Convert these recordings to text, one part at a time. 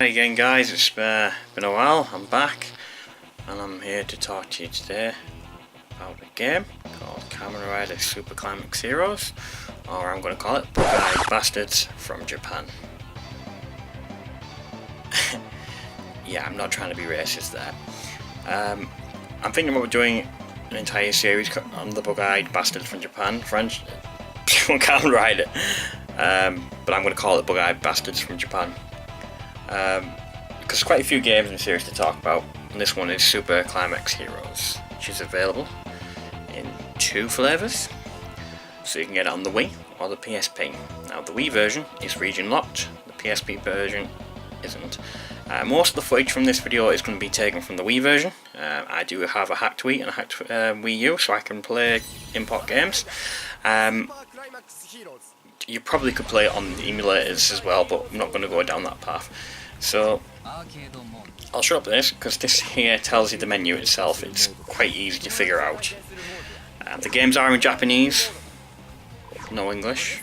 Hey again guys, it's been a while. I'm back and I'm here to talk to you today about a game called Kamen Rider Super Climax Heroes, or I'm going to call it Bug-Eyed Bastards from Japan. Yeah, I'm not trying to be racist there. I'm thinking about doing an entire series on the Bug-Eyed Bastards from Japan, French, Kamen Rider, but I'm going to call it Bug-Eyed Bastards from Japan. Because there's quite a few games in the series to talk about, and this one is Super Climax Heroes, which is available in 2 flavours, so you can get it on the Wii or the PSP. Now the Wii version is region locked, the PSP version isn't. Most of the footage from this video is going to be taken from the Wii version. I do have a hacked Wii and a hacked Wii U, so I can play import games. You probably could play it on the emulators as well, but I'm not going to go down that path. So I'll show up this, because this here tells you the menu itself. It's quite easy to figure out. The games are in Japanese, no English.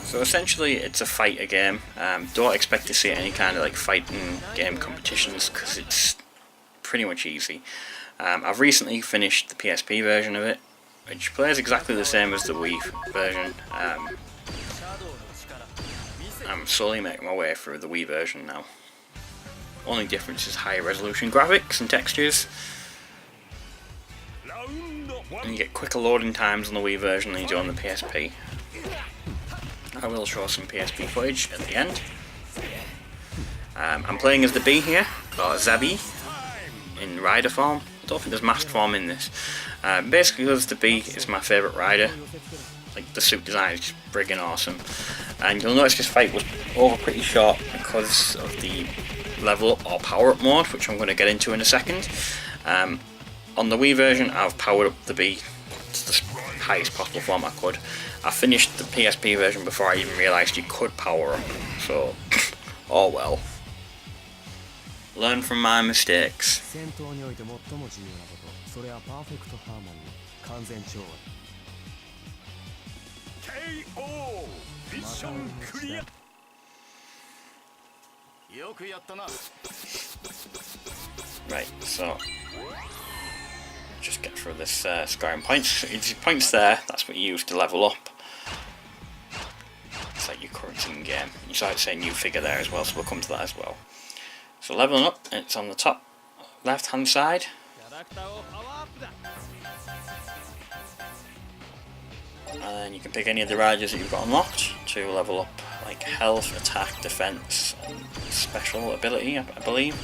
So essentially it's a fighter game. Don't expect to see any kind of like fighting game competitions, because it's pretty much easy. I've recently finished the PSP version of it, which plays exactly the same as the Wii version. I'm slowly making my way through the Wii version now. Only difference is higher resolution graphics and textures. And you get quicker loading times on the Wii version than you do on the PSP. I will show some PSP footage at the end. I'm playing as TheBee here, or TheBee, in rider form. I don't think there's masked form in this. Basically, because TheBee is my favourite rider. Like, the suit design is just friggin' awesome. And you'll notice this fight was over pretty short because of the level up or power up mode, which I'm going to get into in a second. On the Wii version, I've powered up TheBee to the highest possible form I could. I finished the PSP version before I even realised you could power up, so oh well. Learn from my mistakes. Right, so just get through this scoring points. It's points there, that's what you use to level up. It's like your currency in game. You saw it say new figure there as well, so we'll come to that as well. So leveling up, it's on the top left hand side. And you can pick any of the riders that you've got unlocked to level up, like health, attack, defense, and special ability, I believe.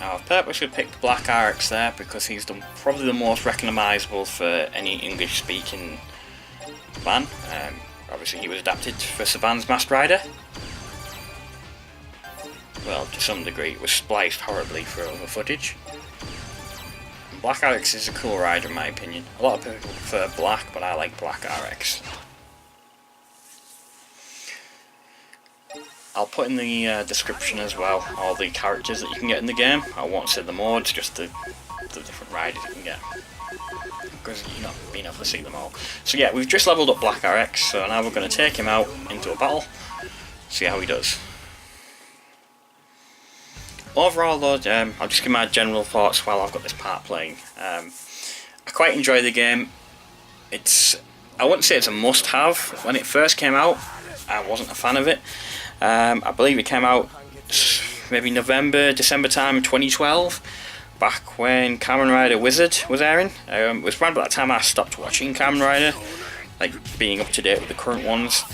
Now I've purposely picked Black RX there because he's probably the most recognisable for any English speaking fan. Obviously he was adapted for Saban's Masked Rider. Well, to some degree it was spliced horribly for other footage. Black RX is a cool rider in my opinion. A lot of people prefer Black, but I like Black RX. I'll put in the description as well all the characters that you can get in the game. I won't say the modes, just the different riders you can get, because you're not being able to see them all. So yeah, we've just leveled up Black RX, so now we're going to take him out into a battle, see how he does. Overall though, I'll just give my general thoughts while I've got this part playing. I quite enjoy the game. I wouldn't say it's a must-have. When it first came out, I wasn't a fan of it. I believe it came out maybe November, December time 2012, back when Kamen Rider Wizard was airing. It was around about that time I stopped watching Kamen Rider, like being up to date with the current ones.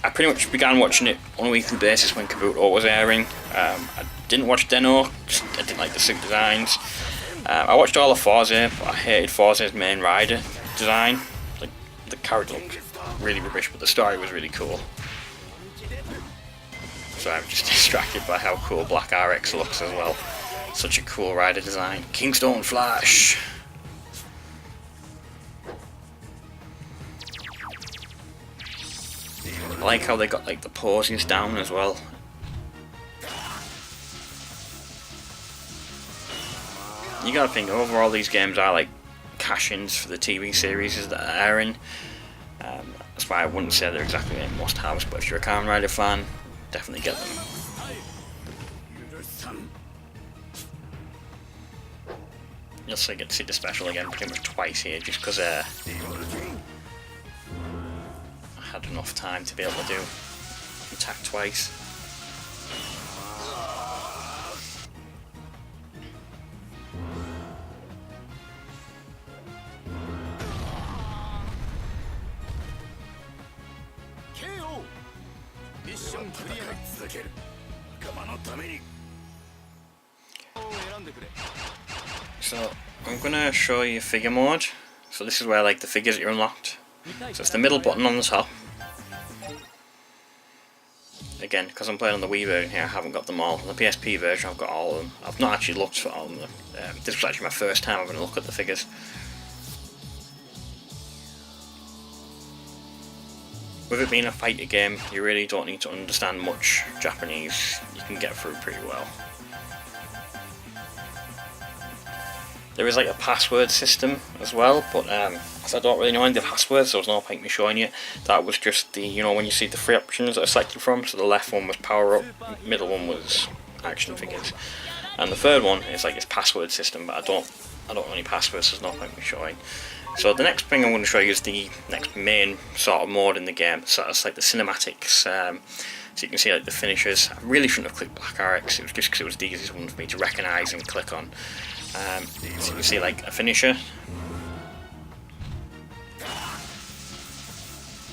I pretty much began watching it on a weekly basis when Kabuto was airing. I didn't watch Den-O, I didn't like the suit designs. I watched all of Forza, but I hated Forza's main rider design. Like, the character looked really rubbish, but the story was really cool. So I'm just distracted by how cool Black RX looks as well. Such a cool rider design. Kingstone Flash! I like how they got like the poses down as well. you gotta think overall these games are like cash-ins for the TV series that are airing. That's why I wouldn't say they're exactly like must-haves, but if you're a Kamen Rider fan, definitely get them. You also get to see the special again pretty much twice here, just because I had enough time to be able to do attack twice. So I'm gonna show you figure mode. So this is where like the figures are unlocked. So it's the middle button on the top. Again, because I'm playing on the Wii version here, I haven't got them all. On the PSP version, I've got all of them. I've not actually looked for all of them. This was actually my first time having a look at the figures. With it being a fighter game, you really don't need to understand much Japanese. You can get through pretty well. There is like a password system as well, but because I don't really know any of the passwords, so there's no point me showing you. That was just the, you know, when you see the three options that are selected from, so the left one was power up, middle one was action figures, and the third one is like this password system, but I don't know any passwords, so there's no point me showing. So the next thing I'm going to show you is the next main sort of mode in the game, so it's like the cinematics. So you can see like the finishers. I really shouldn't have clicked Black RX, it was just because it was the easiest one for me to recognise and click on. So you can see like a finisher.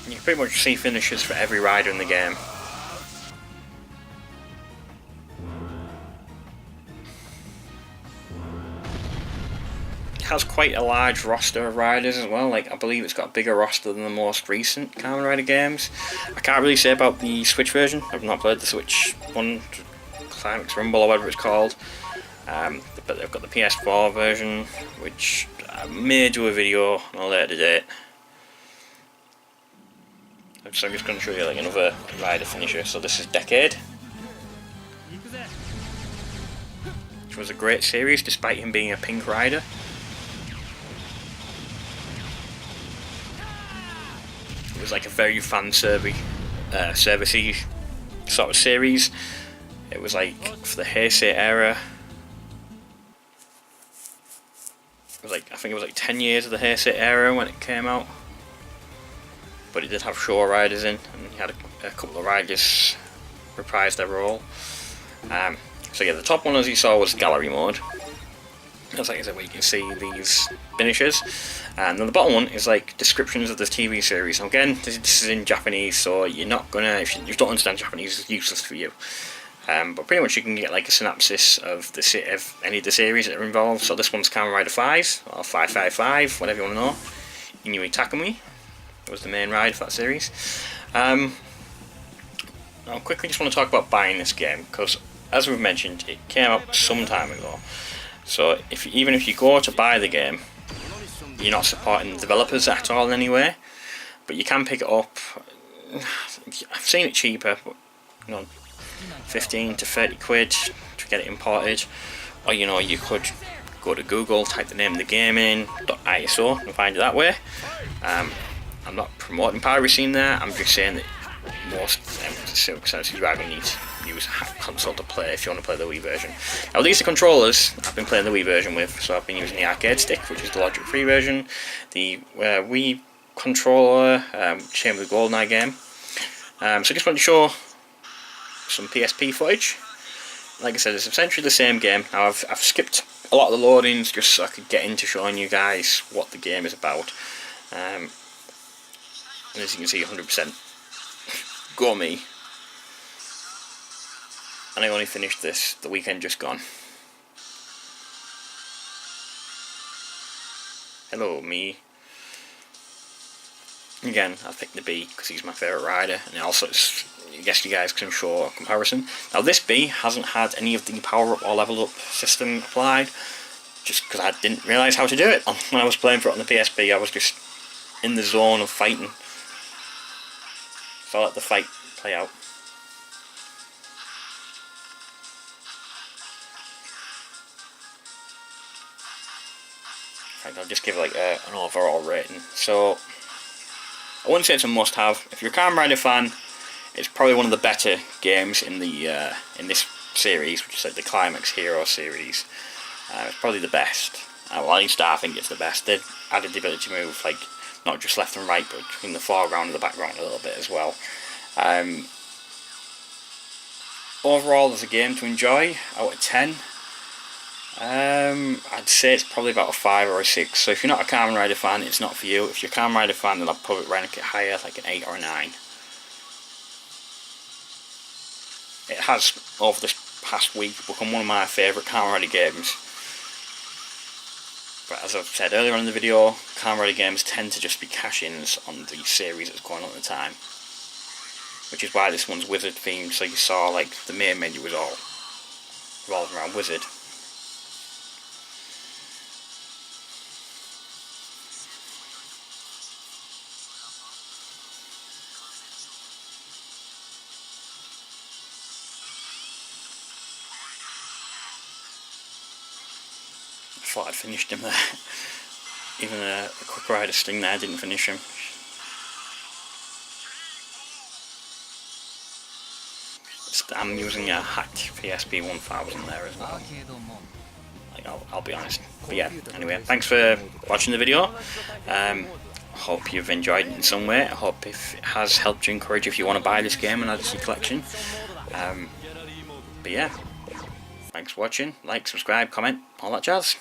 You can pretty much see finishers for every rider in the game. It has quite a large roster of riders as well. Like I believe it's got a bigger roster than the most recent Kamen Rider games. I can't really say about the Switch version. I've not played the Switch one, Climax Rumble or whatever it's called. But they've got the PS4 version, which I may do a video on a later date. So I'm just going to show you like another rider finisher. So this is Decade, which was a great series despite him being a pink rider. It was like a very fan-servicey sort of series. It was like for the Heisei era. It was like, I think it was like 10 years of the Heisei era when it came out. But it did have Showa riders in, and you had a couple of riders reprise their role. So yeah, the top one as you saw was gallery mode. That's like I said, where you can see these finishers. And then the bottom one is like descriptions of the TV series. Now again, this is in Japanese, so you're not gonna, if you don't understand Japanese, it's useless for you. But pretty much you can get like a synopsis of any of the series that are involved. So this one's Kamen Rider 5, or 555, whatever you want to know. Inui Takumi was the main rider for that series. I quickly just want to talk about buying this game, because as we've mentioned, it came out some time ago. So even if you go to buy the game, you're not supporting the developers at all in any way. But you can pick it up. I've seen it cheaper, but you know, 15 to 30 quid to get it imported, or you know, you could go to Google, type the name of the game in .iso and find it that way. I'm not promoting piracy in there, I'm just saying that most circumstances you either need to use a console to play if you want to play the Wii version. Now these are controllers I've been playing the Wii version with, so I've been using the arcade stick, which is the logic free version, the Wii controller, same with the GoldenEye game. So I just want to show some PSP footage. Like I said, it's essentially the same game. Now I've skipped a lot of the loadings just so I could get into showing you guys what the game is about. And as you can see, 100% go me. And I only finished this the weekend just gone. Hello, me. Again, I picked TheBee because he's my favourite rider, and also I guess you guys can show a comparison. Now this B hasn't had any of the power up or level up system applied, just because I didn't realise how to do it. When I was playing for it on the PSP, I was just in the zone of fighting. So I let the fight play out. I'll just give it like an overall rating. So I wouldn't say it's a must-have. If you're a Kamen Rider fan, it's probably one of the better games in the in this series, which is like the Climax Hero series. It's probably the best. Well, at least I think it's the best. They've added the ability to move like not just left and right, but between the foreground and the background a little bit as well. Overall, as a game to enjoy, out of 10, I'd say it's probably about a 5 or a 6. So if you're not a Kamen Rider fan, it's not for you. If you're a Kamen Rider fan, then I'll probably rank it higher, like an 8 or a 9. It has, over this past week, become one of my favourite Kamen Rider games. But as I've said earlier on in the video, Kamen Rider games tend to just be cash-ins on the series that's going on at the time. Which is why this one's wizard themed, so you saw like the main menu was all revolving around wizard. I thought I'd finished him there. Even a quick rider sting there didn't finish him. I'm using a hacked PSP 1000 there as well. Like, I'll be honest. But yeah, anyway, thanks for watching the video. Hope you've enjoyed it in some way. I hope if it has helped you encourage if you want to buy this game and add it to your collection. But yeah, thanks for watching. Like, subscribe, comment, all that jazz.